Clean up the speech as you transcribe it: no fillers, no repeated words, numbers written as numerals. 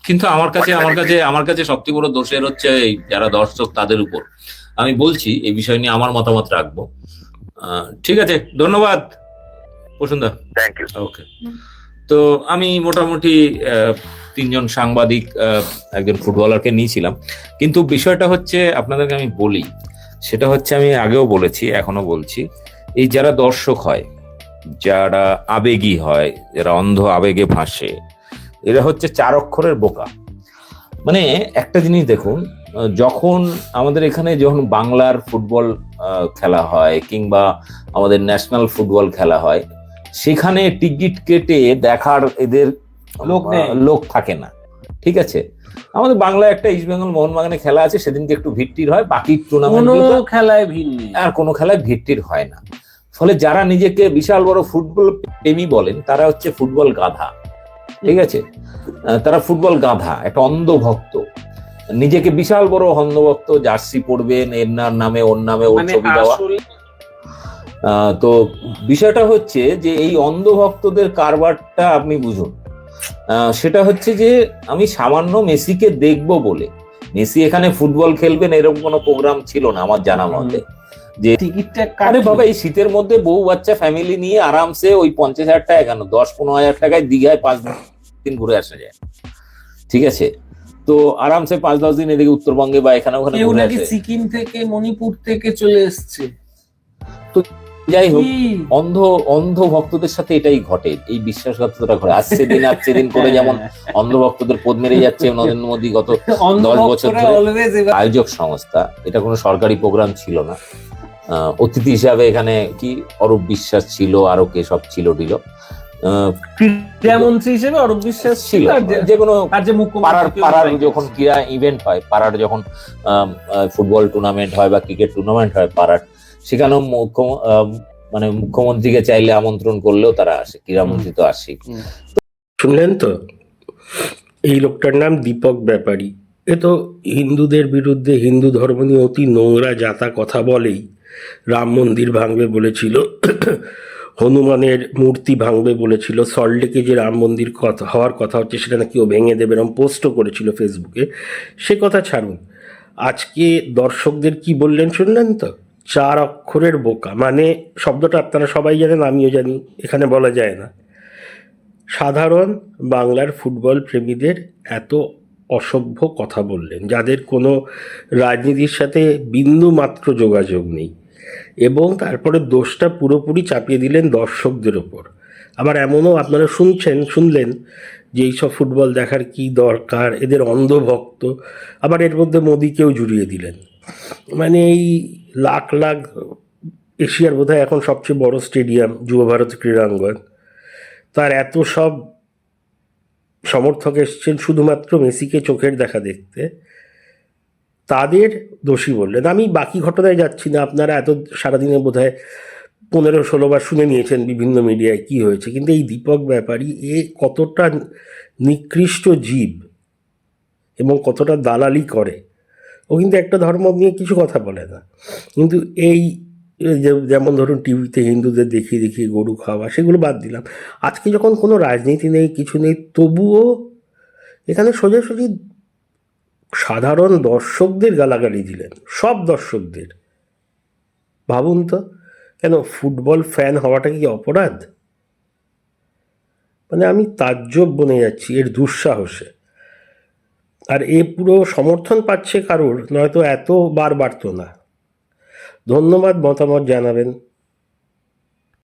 কিন্তু আমার কাছে সবচেয়ে বড় দোষের হচ্ছে এই যারা দর্শক তাদের উপর। আমি বলছি এই বিষয় নিয়ে আমার মতামত রাখবো। ঠিক আছে, ধন্যবাদ প্রসন্দা। Thank you. ওকে। তো আমি মোটামুটি তিনজন সাংবাদিক, একজন ফুটবলারকে নিয়েছিলাম। কিন্তু বিষয়টা হচ্ছে আপনাদেরকে আমি বলি, সেটা হচ্ছে আমি আগেও বলেছি এখনো বলছি, এই যারা দর্শক হয়, যারা আবেগী হয়, যারা অন্ধ আবেগে ভাসে, এরা হচ্ছে চার অক্ষরের বোকা। মানে একটা জিনিস দেখুন, যখন আমাদের এখানে যখন বাংলার ফুটবল খেলা হয় কিংবা আমাদের ন্যাশনাল ফুটবল খেলা হয়, সেখানে টিকিট কেটে দেখার এদের লোক থাকে না। ঠিক আছে, আমাদের বাংলায় একটা ইস্ট বেঙ্গল মোহনবাগানে খেলা আছে, সেদিনকে একটু ভিড় হয়, বাকি টুর্নামেন্ট খেলায় ভিড় নেই, আর কোনো খেলায় ভিড় হয় না। ফলে যারা নিজেকে বিশাল বড় ফুটবল প্রেমী বলেন, তারা হচ্ছে ফুটবল গাধা। ঠিক আছে, তারা ফুটবল গাধা, একটা অন্ধ ভক্ত, নিজেকে বিশাল বড় অন্ধ ভক্ত, জার্সি পড়বেন, এর নামে ওর নামে ওর ছবি দেওয়া। তো বিষয়টা হচ্ছে যে এই অন্ধ ভক্তদের কারবারটা আপনি বুঝুন। সেটা হচ্ছে যে আমি সামান্য মেসিকে দেখবো বলে, মেসি এখানে ফুটবল খেলবেন এরকম কোনো প্রোগ্রাম ছিল না আমার জানা মতে, যে টিকিটটা আরে বাবা এই শীতের মধ্যে বউ বাচ্চা ফ্যামিলি নিয়ে আরামসে ওই 50,000 টাকা, কেন 10-15,000 টাকায় দীঘায় 5 দিন ঘুরে আসা যায়। ঠিক আছে, তো আরামসে 5-10 দিন এদিকে উত্তরবঙ্গে বা এখানে ওখানে ঘুরে আসে। সিকিম থেকে মণিপুর থেকে চলে এসছে। তো যাই হোক, অন্ধ ভক্তদের সাথে এটাই ঘটে, এই বিশ্বাসঘাতকতা ঘটে। আসছে দিন করে যেমন অন্ধ ভক্তদের পদ মেরে যাচ্ছে নরেন্দ্র মোদী গত 10 বছর ধরে। আয়োজক সংস্থা, এটা কোনো সরকারি প্রোগ্রাম ছিল না। অতিথি হিসাবে এখানে কি অরূপ বিশ্বাস ছিল, আরো কে সব ছিল দিল, ক্রীড়ামন্ত্রী হিসেবে অরূপ বিশ্বাস ছিল। যে কোনো পাড়ার যখন ক্রীড়া ইভেন্ট হয়, পাড়ার যখন ফুটবল টুর্নামেন্ট হয় বা ক্রিকেট টুর্নামেন্ট হয় পাড়ার, সেখানেও মানে মুখ্যমন্ত্রীকে চাইলে আমন্ত্রণ করলেও তারা আসে, ক্রীড়ামন্ত্রী তো আসে। শুনলেন তো, এই লোকটার নাম দীপক ব্যাপারী। এ তো হিন্দুদের বিরুদ্ধে, হিন্দু ধর্ম নিয়ে অতি নোংরা জাতা কথা বলেই রাম মন্দির ভাঙবে বলেছিল, হনুমানের মূর্তি ভাঙবে বলেছিল, সল্টলেকে যে রাম মন্দির হওয়ার কথা হচ্ছে সেটা নাকি ও ভেঙে দেবে, এরকম পোস্টও করেছিল ফেসবুকে। সে কথা ছাড়ুন, আজকে দর্শকদের কি বললেন শুনলেন তো? 4 অক্ষরের বোকা। মানে শব্দটা আপনারা সবাই জানেন, আমিও জানি, এখানে বলা যায় না। সাধারণ বাংলার ফুটবল প্রেমীদের এত অসভ্য কথা বললেন, যাদের কোনো রাজনীতির সাথে বিন্দু মাত্র যোগাযোগ নেই, এবং তারপরে দোষটা পুরোপুরি চাপিয়ে দিলেন দর্শকদের ওপর। আবার এমনও আপনারা শুনলেন যে এইসব ফুটবল দেখার কি দরকার, এদের অন্ধভক্ত, আবার এর মধ্যে মোদিকেও জুড়িয়ে দিলেন। মানে এই লাখ লাখ, এশিয়ার বোধহয় এখন সবচেয়ে বড় স্টেডিয়াম যুব ভারত ক্রীড়াঙ্গন, তার এত সব সমর্থক এসছেন শুধুমাত্র মেসিকে চোখের দেখা দেখতে, তাদের দোষী বললেন। আমি বাকি ঘটনায় যাচ্ছি না, আপনারা এত সারাদিনে বোধহয় 15-16 বার শুনে নিয়েছেন বিভিন্ন মিডিয়ায় কি হয়েছে। কিন্তু এই দীপক ব্যাপারী, এ কতটা নিকৃষ্ট জীব এবং কতটা দালালি করে। ও কিন্তু একটা ধর্ম নিয়ে কিছু কথা বলে না, কিন্তু এই যেমন ধরুন টিভিতে হিন্দুদের দেখিয়ে গরু খাওয়া, সেগুলো বাদ দিলাম, আজকে যখন কোনো রাজনীতি নেই কিছু নেই, তবুও এখানে সোজাসুজি সাধারণ দর্শকদের গালাগালি দিলেন, সব দর্শকদের। ভাবুন তো, কেন ফুটবল ফ্যান হওয়াটা কি অপরাধ? মানে আমি তাজ্জব বনে যাচ্ছি এর দুঃসাহসে। আর এ পুরো সমর্থন পাচ্ছে কারুর, নয়তো এত বার বাড়তো না। ধন্যবাদ, মতামত জানাবেন।